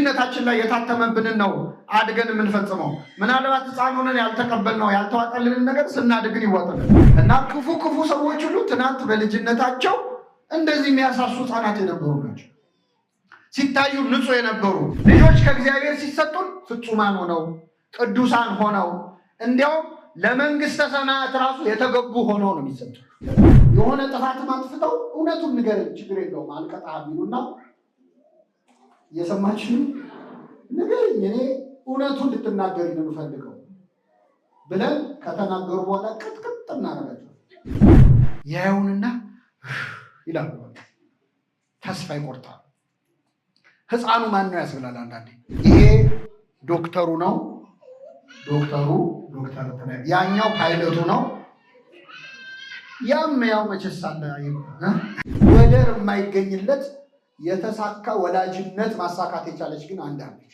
በልጅነታችን ላይ የታተመብንን ነው አድገን የምንፈጽመው። ምናልባት ሕፃን ሆነን ያልተቀበልነው ያልተዋጠልንን ነገር ስናድግን ይወጣል እና ክፉ ሰዎች ሁሉ ትናንት በልጅነታቸው እንደዚህ የሚያሳሱ ሕፃናት የነበሩ ናቸው። ሲታዩ ንጹህ የነበሩ ልጆች ከእግዚአብሔር ሲሰጡን ፍጹማን ሆነው ቅዱሳን ሆነው እንዲያውም ለመንግስተ ሰማያት ራሱ የተገቡ ሆነው ነው የሚሰጡ። የሆነ ጥፋትም አጥፍተው እውነቱን ንገረን ችግር የለውም አልቀጣህም ይሉና እየሰማችሁ ንገረኝ እኔ እውነቱን ልትናገሪ ነው የምፈልገው ብለን ከተናገሩ በኋላ ቅጥቅጥ እናደርጋቸው ያዩንና ይላሉ። ተስፋ ይቆርጣል። ሕፃኑ ማን ነው ያስብላል። አንዳንዴ ይሄ ዶክተሩ ነው ዶክተር ያኛው ፓይለቱ ነው ያው መቼስ አለ ወደር የማይገኝለት የተሳካ ወላጅነት ማሳካት የቻለች ግን አንድ አለች።